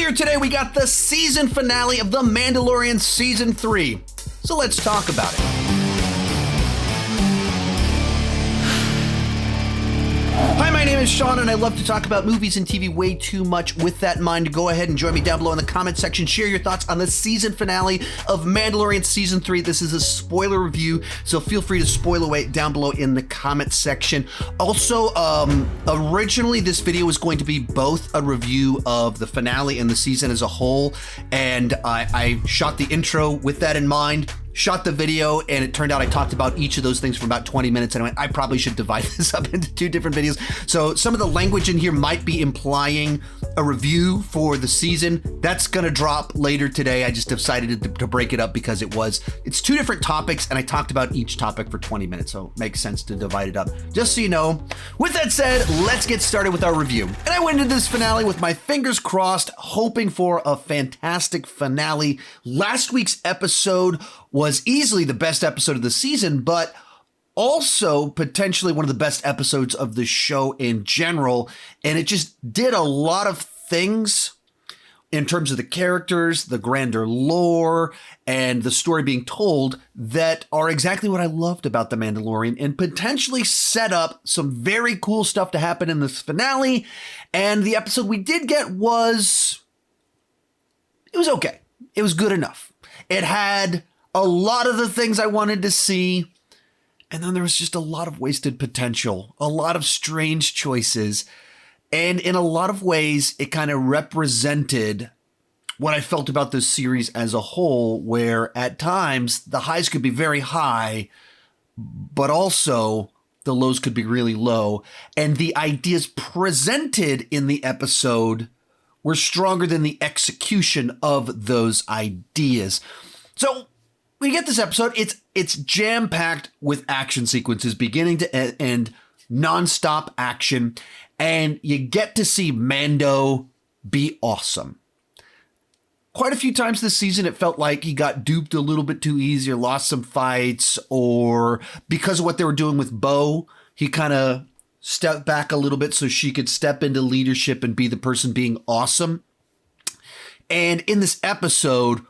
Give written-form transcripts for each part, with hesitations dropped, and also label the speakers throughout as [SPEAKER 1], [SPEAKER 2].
[SPEAKER 1] Earlier today, we got the season finale of The Mandalorian Season 3. So let's talk about it. Hi, my name is Sean, and I love to talk about movies and TV way too much. With that in mind, go ahead and join me down below in the comment section. Share your thoughts on the season finale of Mandalorian Season 3. This is a spoiler review, so feel free to spoil away down below in the comment section. Also, originally this video was going to be both a review of the finale and the season as a whole, and I shot the intro with that in mind. Shot the video, and it turned out I talked about each of those things for about 20 minutes, and I went, I probably should divide this up into two different videos. So some of the language in here might be implying a review for the season. That's gonna drop later today. I just decided to break it up because it's two different topics, and I talked about each topic for 20 minutes, so it makes sense to divide it up, just so you know. With that said, let's get started with our review. And I went into this finale with my fingers crossed, hoping for a fantastic finale. Last week's episode was easily the best episode of the season, but also potentially one of the best episodes of the show in general. And it just did a lot of things in terms of the characters, the grander lore, and the story being told that are exactly what I loved about The Mandalorian, and potentially set up some very cool stuff to happen in this finale. And the episode we did get it was okay. It was good enough. It had a lot of the things I wanted to see, and then there was just a lot of wasted potential, a lot of strange choices, and in a lot of ways, it kind of represented what I felt about this series as a whole, where at times the highs could be very high, but also the lows could be really low, and the ideas presented in the episode were stronger than the execution of those ideas. So we get this episode, it's jam-packed with action sequences beginning to end, non-stop action, and you get to see Mando be awesome. Quite a few times this season, it felt like he got duped a little bit too easy or lost some fights, or because of what they were doing with Bo, he kind of stepped back a little bit so she could step into leadership and be the person being awesome. And in this episode,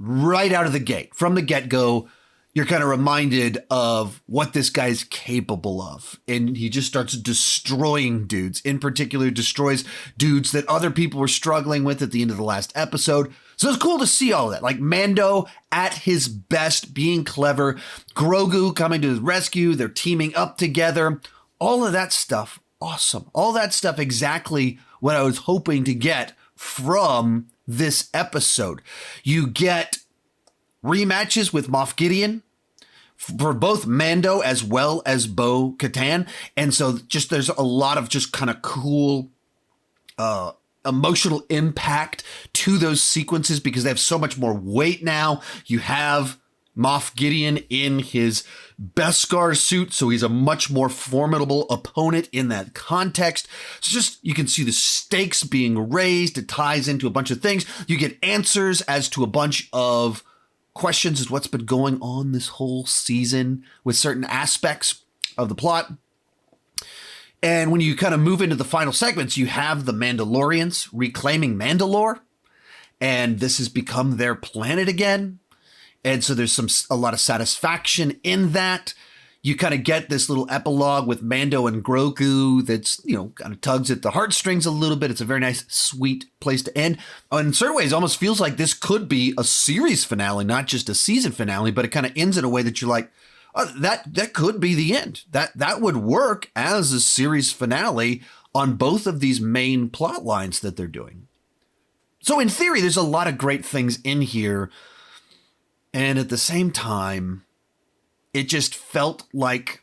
[SPEAKER 1] right out of the gate, from the get-go, you're kind of reminded of what this guy's capable of. And he just starts destroying dudes. In particular, destroys dudes that other people were struggling with at the end of the last episode. So it's cool to see all of that. Like Mando at his best, being clever. Grogu coming to his rescue. They're teaming up together. All of that stuff, awesome. All that stuff, exactly what I was hoping to get from this episode. You get rematches with Moff Gideon for both Mando as well as Bo Katan. And so just there's a lot of just kind of cool emotional impact to those sequences because they have so much more weight now. You have Moff Gideon in his Beskar suit, so he's a much more formidable opponent in that context. So just, you can see the stakes being raised. It ties into a bunch of things. You get answers as to a bunch of questions as what's been going on this whole season with certain aspects of the plot. And when you kind of move into the final segments, you have the Mandalorians reclaiming Mandalore, and this has become their planet again. And so there's a lot of satisfaction in that. You kind of get this little epilogue with Mando and Grogu that's, kind of tugs at the heartstrings a little bit. It's a very nice, sweet place to end. In certain ways, it almost feels like this could be a series finale, not just a season finale, but it kind of ends in a way that you're like, oh, that could be the end. That would work as a series finale on both of these main plot lines that they're doing. So in theory, there's a lot of great things in here. And at the same time, it just felt like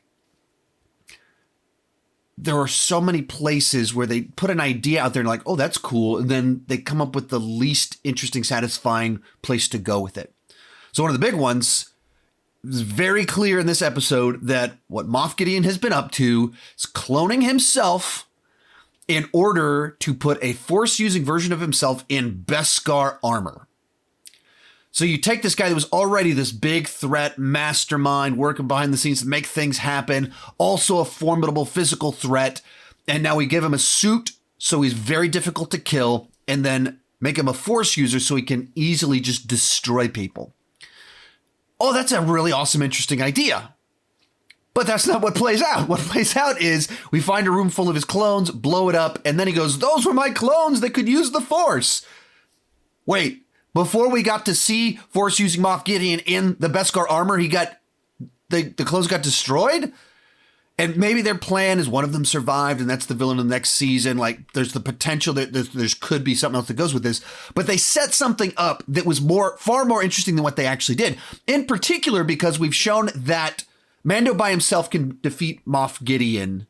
[SPEAKER 1] there are so many places where they put an idea out there and like, oh, that's cool. And then they come up with the least interesting, satisfying place to go with it. So one of the big ones is very clear in this episode that what Moff Gideon has been up to is cloning himself in order to put a Force-using version of himself in Beskar armor. So you take this guy that was already this big threat, mastermind, working behind the scenes to make things happen, also a formidable physical threat, and now we give him a suit, so he's very difficult to kill, and then make him a Force user so he can easily just destroy people. Oh, that's a really awesome, interesting idea. But that's not what plays out. What plays out is we find a room full of his clones, blow it up, and then he goes, those were my clones that could use the Force. Wait, before we got to see Force using Moff Gideon in the Beskar armor, the clones got destroyed? And maybe their plan is one of them survived and that's the villain of the next season. Like there's the potential that there's could be something else that goes with this. But they set something up that was far more interesting than what they actually did. In particular, because we've shown that Mando by himself can defeat Moff Gideon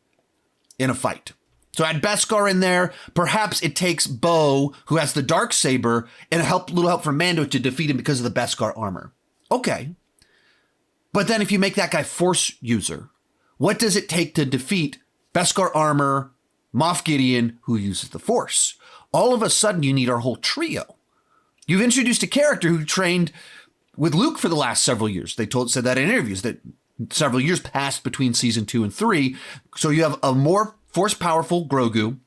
[SPEAKER 1] in a fight. So add Beskar in there. Perhaps it takes Bo, who has the Darksaber, and a little help from Mando to defeat him because of the Beskar armor. Okay. But then if you make that guy Force user, what does it take to defeat Beskar armor, Moff Gideon, who uses the Force? All of a sudden, you need our whole trio. You've introduced a character who trained with Luke for the last several years. They said that in interviews that several years passed between season 2 and 3. So you have a more Force powerful Grogu.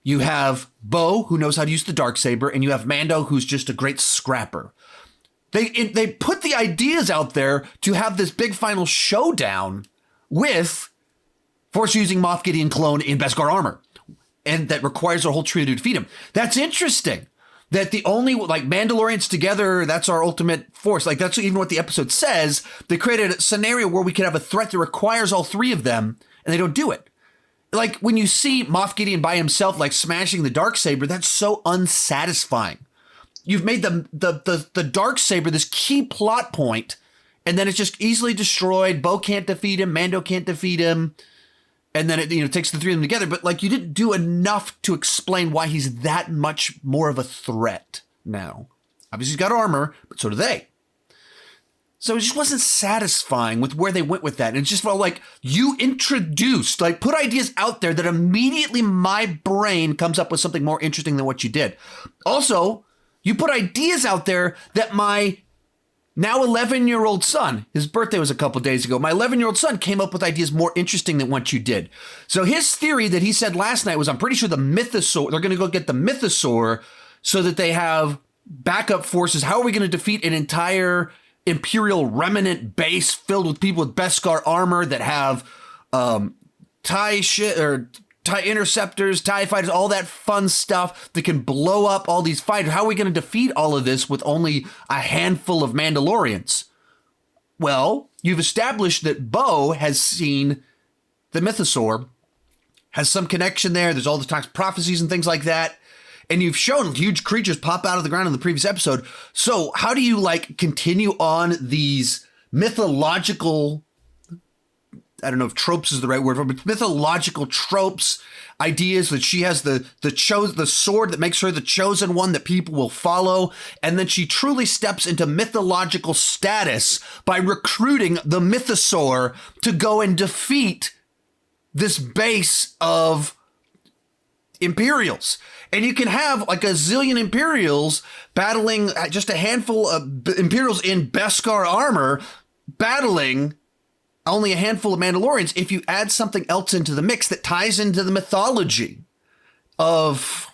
[SPEAKER 1] You have Bo, who knows how to use the Darksaber, and you have Mando, who's just a great scrapper. They put the ideas out there to have this big final showdown with Force using Moff Gideon clone in Beskar armor, and that requires our whole trio to defeat him. That's interesting. That the only, like, Mandalorians together, that's our ultimate Force. Like, that's even what the episode says. They created a scenario where we could have a threat that requires all three of them, and they don't do it. Like, when you see Moff Gideon by himself, like, smashing the Darksaber, that's so unsatisfying. You've made the Darksaber this key plot point, and then it's just easily destroyed. Bo can't defeat him. Mando can't defeat him. And then it takes the three of them together. But like you didn't do enough to explain why he's that much more of a threat now. Obviously he's got armor, but so do they. So it just wasn't satisfying with where they went with that. And it just felt like you introduced, like put ideas out there that immediately my brain comes up with something more interesting than what you did. Also, you put ideas out there that my now 11-year-old son, his birthday was a couple days ago, my 11-year-old son came up with ideas more interesting than what you did. So his theory that he said last night was, I'm pretty sure the Mythosaur, they're going to go get the Mythosaur so that they have backup forces. How are we going to defeat an entire Imperial remnant base filled with people with Beskar armor that have TIE interceptors, TIE fighters, all that fun stuff that can blow up all these fighters? How are we going to defeat all of this with only a handful of Mandalorians? Well, you've established that Bo has seen the Mythosaur, has some connection there. There's all the times prophecies and things like that. And you've shown huge creatures pop out of the ground in the previous episode. So how do you like continue on these mythological, I don't know if tropes is the right word for it, but mythological tropes, ideas that she has the sword that makes her the chosen one that people will follow. And then she truly steps into mythological status by recruiting the Mythosaur to go and defeat this base of Imperials. And you can have like a zillion Imperials battling just a handful of Imperials in Beskar armor battling only a handful of Mandalorians if you add something else into the mix that ties into the mythology of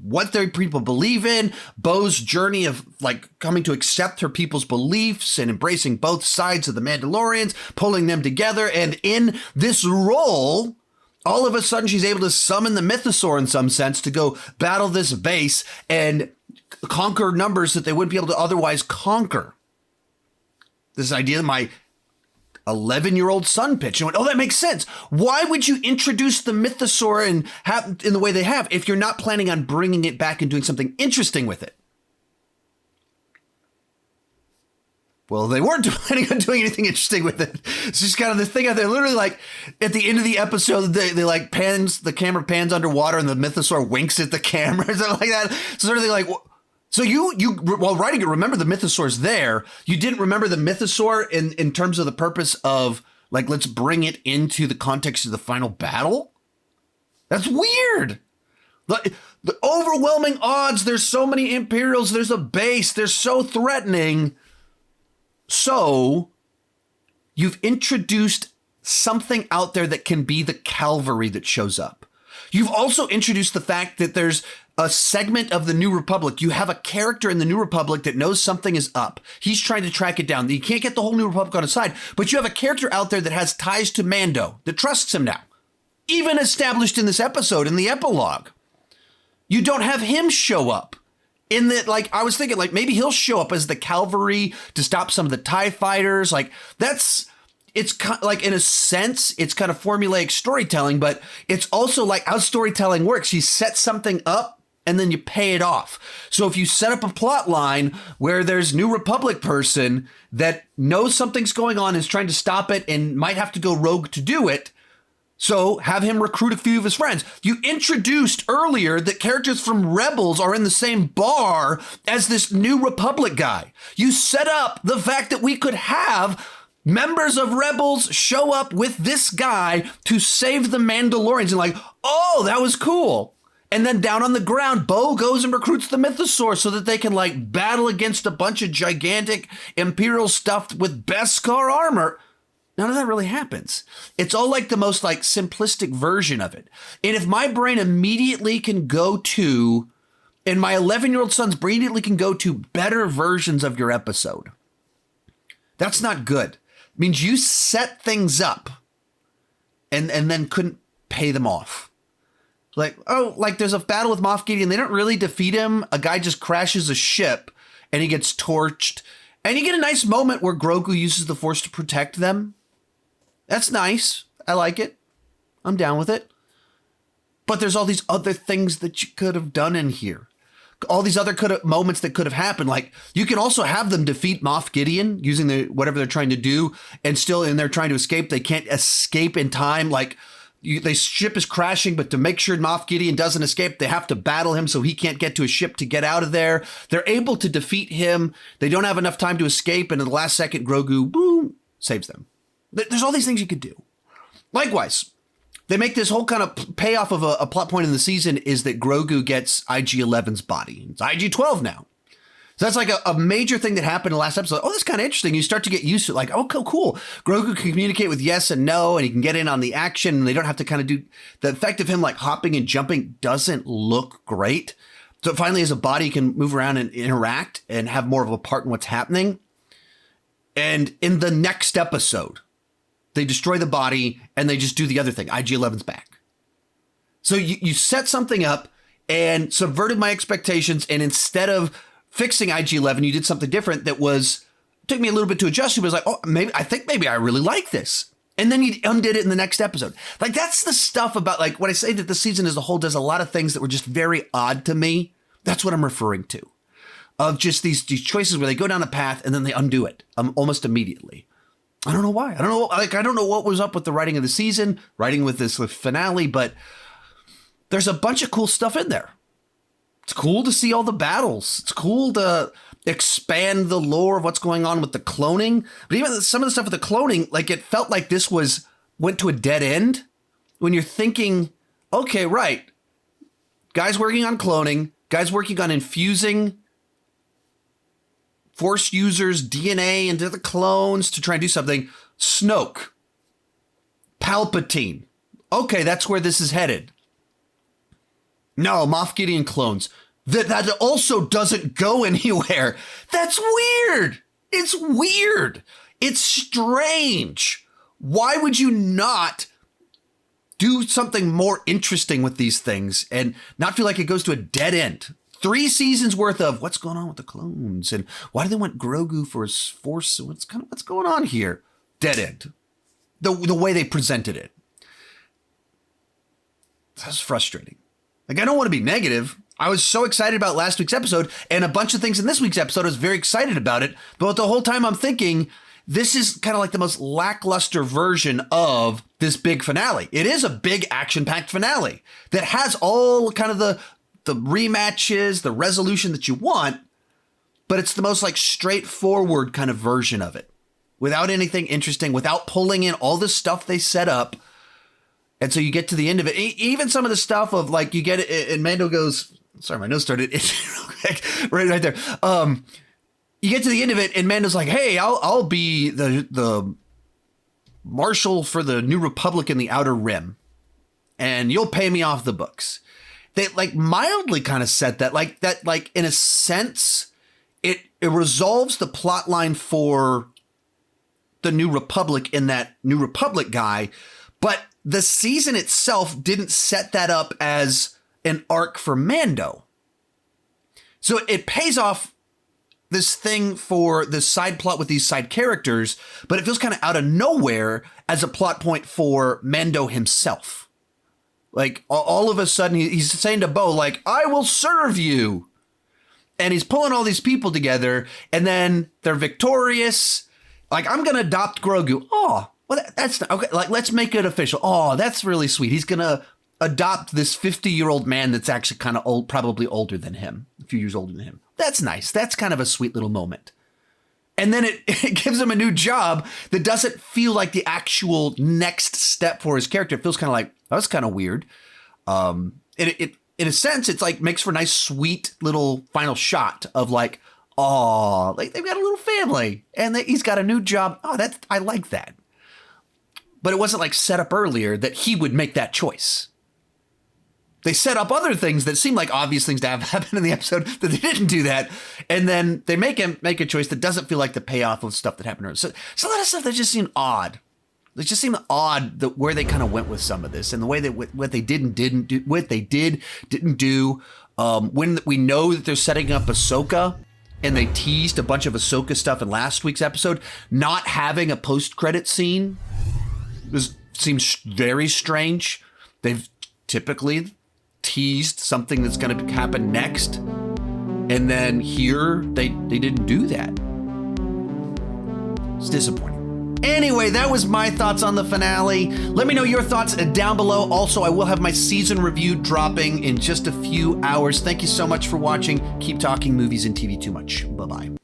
[SPEAKER 1] what their people believe in, Bo's journey of like coming to accept her people's beliefs and embracing both sides of the Mandalorians, pulling them together. And in this role, all of a sudden she's able to summon the Mythosaur in some sense to go battle this base and conquer numbers that they wouldn't be able to otherwise conquer. This idea that my 11-year-old son pitched and went, oh, that makes sense. Why would you introduce the Mythosaur and have in the way they have if you're not planning on bringing it back and doing something interesting with it? Well, they weren't planning on doing anything interesting with it. It's just kind of this thing out there. Literally, like at the end of the episode, they like the camera pans underwater and the Mythosaur winks at the camera or something like that. So sort of like, so you while writing it, remember the Mythosaur's there. You didn't remember the Mythosaur in terms of the purpose of like, let's bring it into the context of the final battle. That's weird. The overwhelming odds. There's so many Imperials. There's a base. They're so threatening. So you've introduced something out there that can be the cavalry that shows up. You've also introduced the fact that there's a segment of the New Republic. You have a character in the New Republic that knows something is up. He's trying to track it down. You can't get the whole New Republic on his side, but you have a character out there that has ties to Mando, that trusts him now. Even established in this episode, in the epilogue. You don't have him show up. In that, like, I was thinking, like, maybe he'll show up as the cavalry to stop some of the TIE fighters. Like, it's kind of, like, in a sense, it's kind of formulaic storytelling, but it's also like how storytelling works. You set something up, and then you pay it off. So if you set up a plot line where there's New Republic person that knows something's going on, is trying to stop it, and might have to go rogue to do it, so have him recruit a few of his friends. You introduced earlier that characters from Rebels are in the same bar as this New Republic guy. You set up the fact that we could have members of Rebels show up with this guy to save the Mandalorians, and like, oh, that was cool. And then down on the ground, Bo goes and recruits the Mythosaur so that they can, like, battle against a bunch of gigantic Imperial stuff with Beskar armor. None of that really happens. It's all like the most, like, simplistic version of it. And if my brain immediately can go to, and my 11-year-old son's brain immediately can go to better versions of your episode, that's not good. It means you set things up and then couldn't pay them off. Like, oh, like there's a battle with Moff Gideon. They don't really defeat him. A guy just crashes a ship and he gets torched. And you get a nice moment where Grogu uses the Force to protect them. That's nice. I like it. I'm down with it. But there's all these other things that you could have done in here. All these other moments that could have happened. Like, you can also have them defeat Moff Gideon using whatever they're trying to do, and still in there trying to escape. They can't escape in time. Like, the ship is crashing, but to make sure Moff Gideon doesn't escape, they have to battle him so he can't get to a ship to get out of there. They're able to defeat him. They don't have enough time to escape, and in the last second, Grogu, boom, saves them. There's all these things you could do. Likewise, they make this whole kind of payoff of a plot point in the season is that Grogu gets IG-11's body. It's IG-12 now. So that's like a major thing that happened in the last episode. Oh, that's kind of interesting. You start to get used to it. Like, oh, cool. Grogu can communicate with yes and no, and he can get in on the action, and they don't have to kind of do the effect of him like hopping and jumping doesn't look great. So finally, as a body, he can move around and interact and have more of a part in what's happening. And in the next episode, they destroy the body and they just do the other thing. IG-11's back. So you set something up and subverted my expectations, and instead of fixing IG-11, you did something different that took me a little bit to adjust to. It was like, oh, I think maybe I really like this. And then you undid it in the next episode. Like, that's the stuff about, like, when I say that the season as a whole does a lot of things that were just very odd to me, that's what I'm referring to. Of just these choices where they go down a path and then they undo it almost immediately. I don't know why. I don't know what was up with the writing of the season, writing with this finale, but there's a bunch of cool stuff in there. It's cool to see all the battles. It's cool to expand the lore of what's going on with the cloning. But even some of the stuff with the cloning, like, it felt like this went to a dead end when you're thinking, okay, right. Guys working on cloning, guys working on infusing Force users' DNA into the clones to try and do something. Snoke. Palpatine. Okay, that's where this is headed. No, Moff Gideon clones. That also doesn't go anywhere. That's weird. It's weird. It's strange. Why would you not do something more interesting with these things and not feel like it goes to a dead end? 3 seasons worth of what's going on with the clones and why do they want Grogu for his Force? What's going on here? Dead end. The way they presented it. That's frustrating. Like, I don't want to be negative. I was so excited about last week's episode, and a bunch of things in this week's episode. I was very excited about it. But the whole time I'm thinking, this is kind of like the most lackluster version of this big finale. It is a big action-packed finale that has all kind of the rematches, the resolution that you want, but it's the most like straightforward kind of version of it. Without anything interesting, without pulling in all the stuff they set up. And so you get to the end of it. Even some of the stuff of like, you get it, and Mando goes, sorry, my nose started itching right there. You get to the end of it, and Mando's like, hey, I'll be the marshal for the New Republic in the Outer Rim, and you'll pay me off the books. they like mildly kind of set that, like in a sense, it resolves the plot line for the New Republic in that New Republic guy, but the season itself didn't set that up as an arc for Mando. So it pays off this thing for the side plot with these side characters, but it feels kind of out of nowhere as a plot point for Mando himself. Like all of a sudden he's saying to Bo, like, I will serve you. And he's pulling all these people together, and then they're victorious. Like, I'm going to adopt Grogu. Oh, well, that's not, okay. Like, let's make it official. Oh, that's really sweet. He's going to adopt this 50-year-old man that's actually kind of old, probably older than him, a few years older than him. That's nice. That's kind of a sweet little moment. And then it gives him a new job that doesn't feel like the actual next step for his character. It feels kind of like, oh, that's kind of weird. In a sense, it's like makes for a nice, sweet little final shot of like, oh, like they've got a little family and he's got a new job. Oh, I like that. But it wasn't like set up earlier that he would make that choice. They set up other things that seem like obvious things to have happen in the episode that they didn't do that. And then they make him make a choice that doesn't feel like the payoff of stuff that happened earlier. So a lot of stuff that just seemed odd. It just seemed odd that where they kind of went with some of this and the way that what they didn't do. When we know that they're setting up Ahsoka and they teased a bunch of Ahsoka stuff in last week's episode, not having a post-credit scene seems very strange. They've typically teased something that's going to happen next, and then here they didn't do that. It's disappointing. Anyway, that was my thoughts on the finale. Let me know your thoughts down below. Also, I will have my season review dropping in just a few hours. Thank you so much for watching. Keep talking movies and TV too much. Bye-bye.